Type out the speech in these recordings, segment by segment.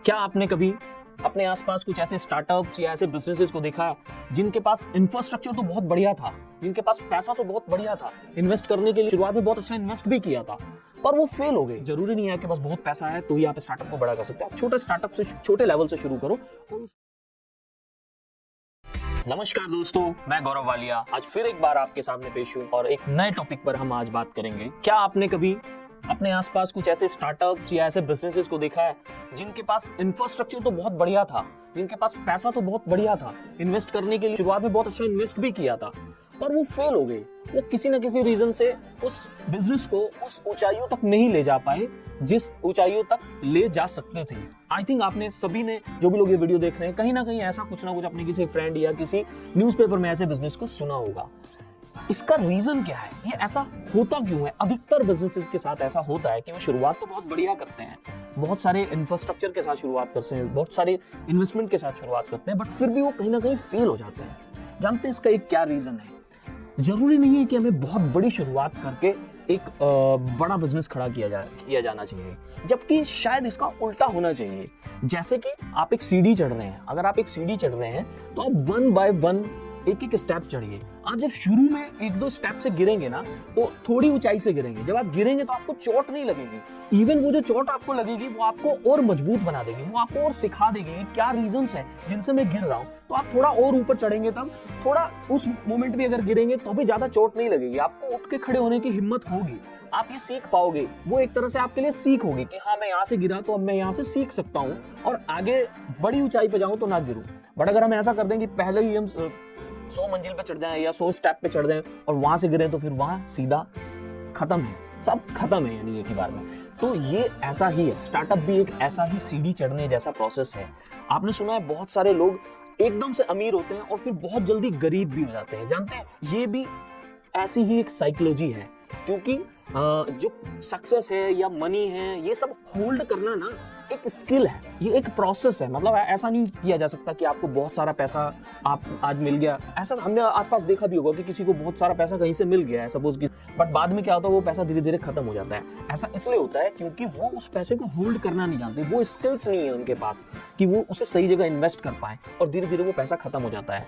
क्या आपने कभी अपने आसपास कुछ ऐसे स्टार्टअप्स या ऐसे बिजनेसेस को देखा है जिनके पास इंफ्रास्ट्रक्चर तो बहुत बढ़िया था, जिनके पास पैसा तो बहुत बढ़िया था, इन्वेस्ट करने के लिए शुरुआत में बहुत अच्छा इन्वेस्ट भी किया था, पर वो फेल हो गए। जरूरी नहीं है कि बस बहुत पैसा है तो ही आप स्टार्टअप को बड़ा कर सकते हैं। आप छोटे स्टार्टअप से, छोटे लेवल से शुरू करो। नमस्कार दोस्तों, मैं गौरव वालिया आज फिर एक बार आपके सामने पेश हूँ और एक नए टॉपिक पर हम आज बात करेंगे। क्या आपने कभी अपने आसपास कुछ ऐसे स्टार्टअप्स या ऐसे बिजनेसेस को देखा है जिनके पास इंफ्रास्ट्रक्चर तो बहुत बढ़िया था, जिनके पास पैसा तो बहुत बढ़िया था, इन्वेस्ट करने के लिए शुरुआत में बहुत अच्छा इन्वेस्ट भी किया था, पर वो फेल हो गए। वो किसी न किसी रीजन से उस बिजनेस को उस ऊंचाइयों तक नहीं ले जा पाए जिस ऊंचाइयों तक ले जा सकते थे। आई थिंक आपने सभी ने, जो भी लोग ये वीडियो देख रहे हैं, कहीं ना कहीं ऐसा कुछ ना कुछ अपने किसी फ्रेंड या किसी न्यूज़पेपर में ऐसे बिजनेस को सुना होगा। इसका रीजन क्या है, ये ऐसा होता क्यों है? अधिकतर बिजनेसेस के साथ ऐसा होता है कि वो शुरुआत तो बहुत बढ़िया करते हैं, बहुत सारे इंफ्रास्ट्रक्चर के साथ शुरुआत करते हैं, बहुत सारे इन्वेस्टमेंट के साथ शुरुआत करते हैं, बट फिर भी वो कहीं ना कहीं फेल हो जाते हैं। जानते हैं इसका एक क्या रीजन है? जरूरी नहीं है कि हमें बहुत बड़ी शुरुआत करके एक बड़ा बिजनेस खड़ा किया जाना चाहिए, जबकि शायद इसका उल्टा होना चाहिए। जैसे कि आप एक सीढ़ी चढ़ रहे हैं, अगर आप एक सीढ़ी चढ़ रहे हैं तो आप वन बाय वन एक एक स्टेप चढ़िए। आप जब शुरू में एक दो स्टेप से गिरेंगे ना तो थोड़ी ऊंचाई से गिरेंगे। जब आप गिरेंगे तो आपको चोट नहीं लगेगी, इवन वो जो चोट आपको लगेगी वो आपको और मजबूत बना देगी, वो आपको और सिखा देगी क्या रीजंस है जिनसे मैं गिर रहा हूँ। तो आप थोड़ा और ऊपर चढ़ेंगे, तब थोड़ा उस मोमेंट भी अगर गिरेंगे तो भी ज्यादा चोट नहीं लगेगी, आपको उठ के खड़े होने की हिम्मत होगी, आप ये सीख पाओगे। वो एक तरह से आपके लिए सीख होगी कि हाँ, मैं यहाँ से गिरा तो अब मैं यहाँ से सीख सकता हूँ और आगे बड़ी ऊंचाई पे जाऊं तो ना गिरूं। बट अगर हम ऐसा कर दें कि पहले ही हम 100 मंजिल पे चढ़ जाएं या 100 स्टेप पे चढ़ जाएं और वहां से गिरे तो फिर वहां सीधा खत्म है, सब खत्म है, यानी एक ही बार में। तो ये ऐसा ही है, स्टार्टअप भी एक ऐसा ही सीढ़ी चढ़ने जैसा प्रोसेस है। आपने सुना है बहुत सारे लोग एकदम से अमीर होते हैं और फिर बहुत जल्दी गरीब भी हो जाते हैं। जानते हैं, ये भी ऐसी ही एक साइकोलॉजी है, क्योंकि जो सक्सेस है या मनी है, ये सब होल्ड करना ना एक स्किल है, ये एक प्रोसेस है। मतलब ऐसा नहीं किया जा सकता कि आपको बहुत सारा पैसा आप आज मिल गया। ऐसा हमने आसपास देखा भी होगा कि किसी को बहुत सारा पैसा कहीं से मिल गया है सपोज की, बट बाद में क्या होता है, वो पैसा धीरे धीरे खत्म हो जाता है। ऐसा इसलिए होता है क्योंकि वो उस पैसे को होल्ड करना नहीं जानते, वो स्किल्स नहीं है उनके पास कि वो उसे सही जगह इन्वेस्ट कर पाए, और धीरे धीरे वो पैसा खत्म हो जाता है।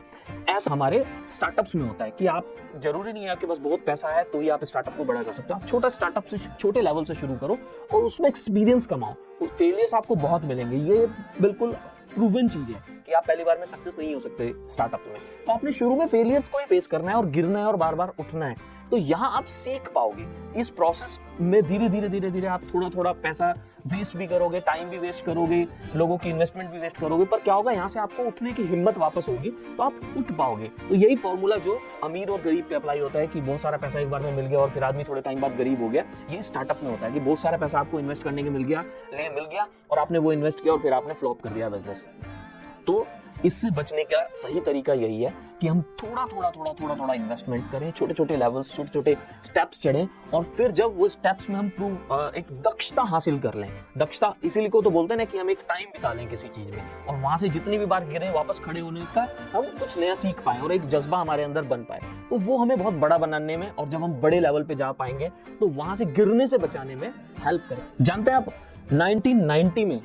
ऐसा हमारे स्टार्टअप्स में होता है कि आप, जरूरी नहीं है कि बस बहुत पैसा है तो ही आप स्टार्टअप को बड़ा कर सकते हो। आप छोटा स्टार्टअप से, छोटे लेवल से शुरू करो और उसमें एक्सपीरियंस कमाओ। फेलियर्स आपको बहुत मिलेंगे, ये बिल्कुल प्रूवन चीज है कि आप पहली बार में सक्सेस नहीं हो सकते स्टार्टअप में। तो आपने शुरू में फेलियर्स को ही फेस करना है और गिरना है और बार बार उठना है। तो यहाँ आप सीख पाओगे। इस प्रोसेस में धीरे धीरे आप थोड़ा थोड़ा पैसा वेस्ट भी करोगे, टाइम भी वेस्ट करोगे, लोगों की इन्वेस्टमेंट भी वेस्ट करोगे, पर क्या होगा, यहाँ से आपको उठने की हिम्मत वापस होगी तो आप उठ पाओगे। तो यही फॉर्मूला जो अमीर और गरीब पे अप्लाई होता है कि बहुत सारा पैसा एक बार में मिल गया और फिर आदमी थोड़े टाइम बाद गरीब हो गया, ये स्टार्टअप में होता है कि बहुत सारा पैसा आपको इन्वेस्ट करने के मिल गया और आपने वो इन्वेस्ट किया और फिर आपने फ्लॉप कर दिया बिजनेस। तो इससे बचने का सही तरीका यही है कि हम थोड़ा इन्वेस्टमेंट करें, छोटे छोटे लेवल्स, छोटे छोटे स्टेप्स चढ़ें, और फिर जब वो स्टेप्स में हम एक दक्षता हासिल कर लें। दक्षता इसीलिए को तो बोलते हैं ना कि हम एक टाइम बिता लें किसी चीज में, और वहां से जितनी भी बार गिरे वापस खड़े होने का हम कुछ नया सीख पाए और एक जज्बा हमारे अंदर बन पाए, तो वो हमें बहुत बड़ा बनाने में, और जब हम बड़े लेवल पे जा पाएंगे तो वहां से गिरने से बचाने में हेल्प करें। जानते हैं आप, 1990 में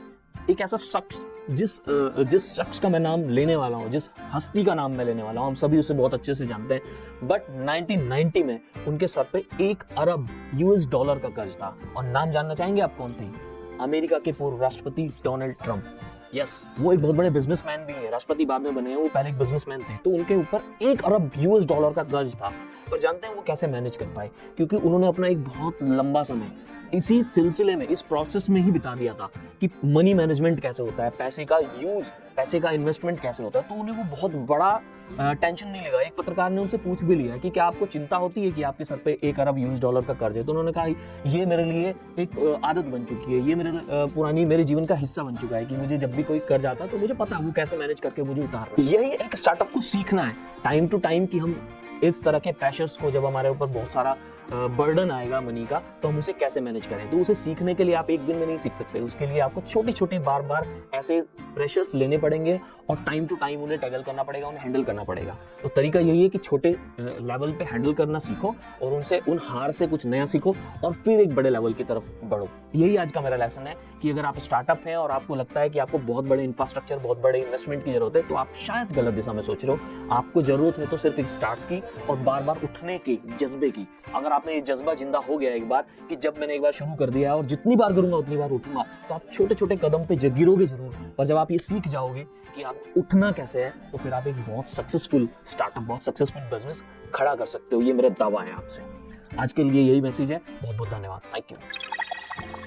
एक ऐसा शख्स, जिस शख्स का मैं नाम लेने वाला हूँ, जिस हस्ती का नाम मैं लेने वाला हूँ, हम सभी उसे बहुत अच्छे से जानते हैं, बट 1990 में उनके सर पे $1 अरब US का कर्ज था। और नाम जानना चाहेंगे आप कौन थे? अमेरिका के पूर्व राष्ट्रपति डोनाल्ड ट्रंप। यस, वो एक बहुत बड़े बिजनेसमैन भी है, राष्ट्रपति बाद में बने हैं, वो पहले एक बिजनेसमैन थे। तो उनके ऊपर $1 अरब US का कर्ज था। पर जानते हैं वो कैसे मैनेज कर पाए? क्योंकि उन्होंने अपना एक बहुत लंबा समय इसी सिलसिले में, इस प्रोसेस में ही बिता दिया था कि मनी मैनेजमेंट कैसे होता है, पैसे का यूज, पैसे का इन्वेस्टमेंट कैसे होता है। तो उन्हें वो बहुत बड़ा टेंशन नहीं लगा। एक पत्रकार ने उनसे पूछ भी लिया कि क्या आपको चिंता होती है कि आपके सर पे $1 अरब US का कर्ज है? तो उन्होंने कहा ये मेरे लिए एक आदत बन चुकी है, ये मेरे जीवन का हिस्सा बन चुका है कि मुझे जब भी कोई कर्ज आता है तो मुझे पता है वो कैसे मैनेज करके मुझे उतार रहा है। यही एक स्टार्टअप को सीखना है टाइम टू टाइम, कि हम इस तरह के प्रेशर्स को, जब हमारे ऊपर बहुत सारा बर्डन आएगा मनी का, तो हम उसे कैसे मैनेज करें। तो उसे सीखने के लिए आप एक दिन में नहीं सीख सकते, उसके लिए आपको छोटे छोटे बार बार ऐसे प्रेशर्स लेने पड़ेंगे और टाइम टू टाइम उन्हें टैकल करना पड़ेगा, उन्हें हैंडल करना पड़ेगा। तो तरीका यही है कि छोटे लेवल पे हैंडल करना सीखो और उनसे उन हार से कुछ नया सीखो और फिर एक बड़े लेवल की तरफ बढ़ो। यही आज का मेरा लेसन है कि अगर आप स्टार्टअप हैं और आपको लगता है कि आपको बहुत बड़े इंफ्रास्ट्रक्चर, बहुत बड़े इन्वेस्टमेंट की जरूरत है, तो आप शायद गलत दिशा में सोच रहे हो। आपको जरूरत है तो सिर्फ एक स्टार्ट की और बार बार उठने की, जज्बे की। अगर आपने ये जज्बा जिंदा हो गया एक बार कि जब मैंने एक बार शुरू कर दिया है और जितनी बार करूंगा उतनी बार उठूंगा, तो आप छोटे छोटे कदम पे गिरोगे जरूर, पर जब आप ये सीख जाओगे कि आप उठना कैसे है, तो फिर आप एक बहुत सक्सेसफुल स्टार्टअप, बहुत सक्सेसफुल बिजनेस खड़ा कर सकते हो। ये मेरा दावा है आपसे। आज के लिए यही मैसेज है। बहुत बहुत धन्यवाद। Thank you.